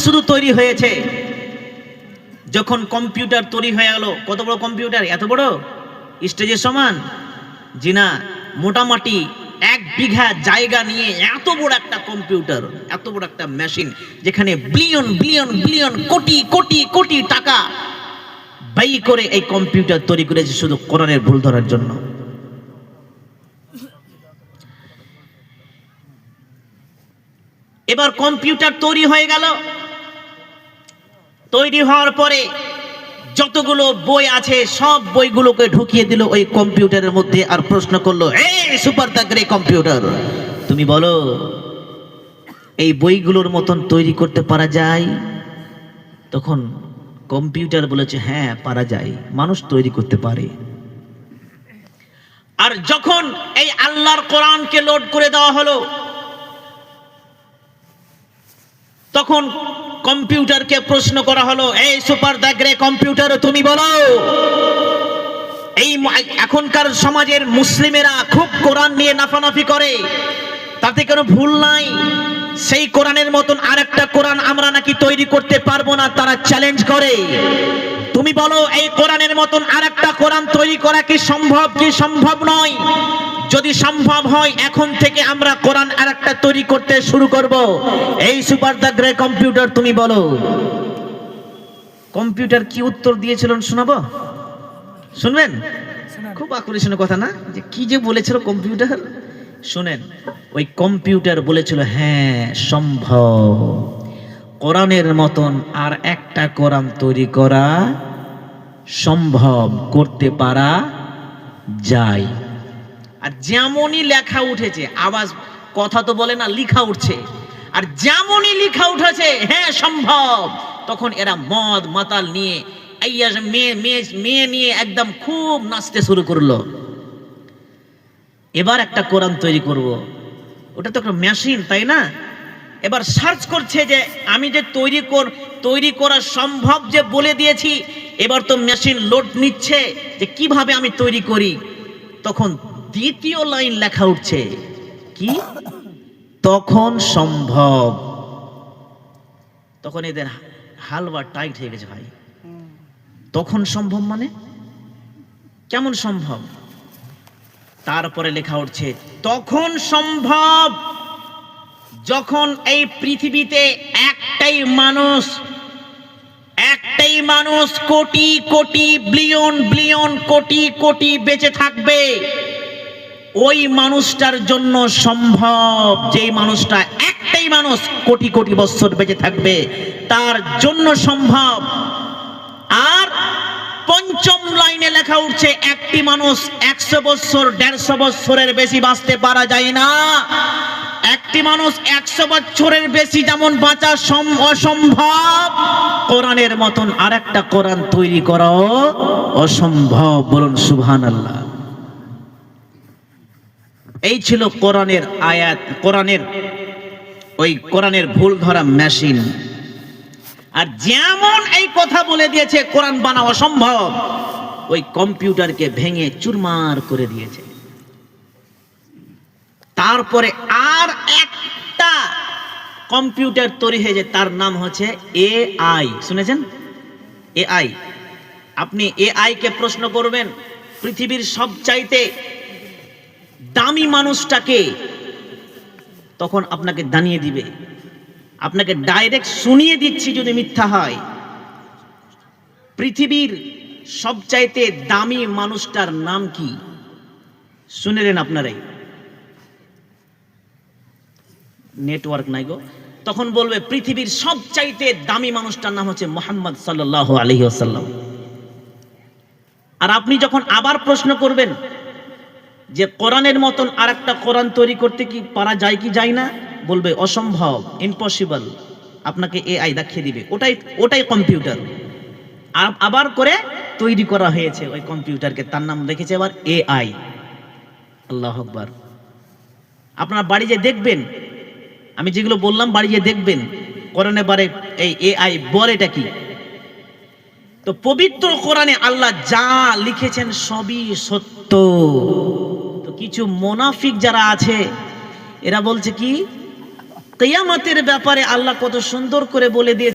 শুধু তৈরি হয়েছে। যখন কম্পিউটার তৈরি হয়ে গেল, কত বড় কম্পিউটার, এত বড় স্টেজের সমান, জি না, মোটামুটি 1 বিঘা জায়গা নিয়ে এত বড় একটা কম্পিউটার, এত বড় একটা মেশিন, যেখানে billion billion billion crore crore crore টাকা ব্যয় করে এই কম্পিউটার তৈরি করেছে শুধু কোরআনের ভুল ধরার জন্য। এবার কম্পিউটার তৈরি হয়ে গেল। তৈরি হওয়ার পরে যতগুলো বই আছে সব বইগুলোকে ঢুকিয়ে দিল ওই কম্পিউটারের মধ্যে, আর প্রশ্ন করলো, এই সুপার দ্য গ্রে কম্পিউটার, তুমি বলো এই বইগুলোর মতন তৈরি করতে পারা যায়? তখন কম্পিউটার বলেছে, হ্যাঁ পারা যায়, মানুষ তৈরি করতে পারে। আর যখন এই আল্লাহর কোরআনকে লোড করে দেওয়া হলো, তখন কম্পিউটারকে প্রশ্ন করা হলো, এই সুপার দ্য গ্রে কম্পিউটার, তুমি বলো এই এখনকার সমাজের মুসলিমেরা খুব কোরআন নিয়ে নাফানাফি করে, তাতে কোনো ভুল নাই, সেই কোরআনের মতন আরেকটা কোরআন আমরা নাকি তৈরি করতে পারবো না, তারা চ্যালেঞ্জ করে। তুমি বলো এই কোরআনের মতন আরেকটা কোরআন তৈরি করা কি সম্ভব কি সম্ভব নয়? যদি সম্ভব হয় এখন থেকে আমরা কোরআন আরেকটা তৈরি করতে শুরু করব। এই সুপার দ্য গ্রে কম্পিউটার, তুমি বলো। কম্পিউটার কি উত্তর দিয়েছিলেন শোনাবো? শুনবেন? খুব আকর্ষণীয় কথা না, যে কি যে বলেছিল কম্পিউটার, শুনেন। ওই কম্পিউটার বলেছিল, হ্যাঁ সম্ভব, কোরআনের মতন আর একটা কোরআন তৈরি করা সম্ভব, করতে পারা যায়। আর যেমনই লেখা উঠেছে, আওয়াজ কথা তো বলে না, লেখা উঠছে, আর যেমনই লেখা উঠেছে হ্যাঁ সম্ভব, তখন এরা মদ মাতাল নিয়ে মেয়ে নিয়ে একদম খুব নাচতে শুরু করলো। এবার একটা কোরআন তৈরি করব, ওটা তো একটা মেশিন, তাই না? এবার সার্চ করছে যে আমি যে তৈরি করা সম্ভব যে বলে দিয়েছি, এবার তো মেশিন লোড নিচ্ছে যে কিভাবে আমি তৈরি করি। তখন দ্বিতীয় লাইন লেখা উঠছে, কি তখন সম্ভব। তখন এদের হালবা টাইট হয়ে গেছে, ভাই তখন সম্ভব মানে কেমন সম্ভব? তারপরে লেখা উঠছে, তখন সম্ভব যখন এই পৃথিবীতে একটাই মানুষ কোটি কোটি বিলিয়ন বিলিয়ন কোটি কোটি বেঁচে থাকবে। ওই মানুষটার জন্য সম্ভব, যেই মানুষটা একটাই মানুষ কোটি কোটি বছর বেঁচে থাকবে, তার জন্য সম্ভব। আর পঞ্চম লাইনে লেখা উঠছে, একটি মানুষ 100 বছর 150 বছরের বেশি বাঁচতে পারা যায় না। একটি মানুষ 100 বছরের বেশি যেমন বাঁচা অসম্ভব, কোরআনের মতন আরেকটা কোরআন তৈরি করা অসম্ভব। বলুন সুবহানাল্লাহ। এই ছিল কোরআনের আয়াত, কোরআনের ভুল ধরা মেশিন। আর যেমন এই কথা বলে দিয়েছে কোরআন বানানো অসম্ভব, ওই কম্পিউটারকে ভেঙে চুরমার করে দিয়েছে। তারপরে আর একটা কম্পিউটার তৈরি হয়েছে, তার নাম হচ্ছে এআই। শুনেছেন? এআই। আপনি এআই কে প্রশ্ন করবেন পৃথিবীর সবচাইতে দামি মানুষটাকে, তখন আপনাকে জানিয়ে দিবে, আপনাকে ডাইরেক্ট শুনিয়ে দিচ্ছি যদি মিথ্যা হয়। পৃথিবীর সবচাইতে দামি মানুষটার নাম কি শুনেলেন আপনারাই? নেটওয়ার্ক নাই গো। তখন বলবে পৃথিবীর সবচাইতে দামি মানুষটার নাম হচ্ছে মুহাম্মদ সাল্লাল্লাহু আলাইহি ওয়াসাল্লাম। আর আপনি যখন আবার প্রশ্ন করবেন যে কোরআনের মতন আরেকটা কোরআন তৈরি করতে কি পারা যায় কি যায় না, বলবে অসম্ভব, ইম্পসিবল। আপনাকে এআই দেখিয়ে দিবে, ওটাই কম্পিউটার। আবার করে তৈরি করা হয়েছে ওই কম্পিউটারকে, তার নাম রেখেছে আবার এআই। আল্লাহু আকবার। আপনারা বাড়ি যে দেখবেন, আমি যেগুলো বললাম বাড়ি যে দেখবেন কোরআনে বারে এই এআই বলেটা কি। তো পবিত্র কোরআনে আল্লাহ যা লিখেছেন সবই সত্য। তো কিছু মুনাফিক যারা আছে এরা বলছে কি কিয়ামতের ব্যাপারে আল্লাহ কত সুন্দর করে বলে দিয়ে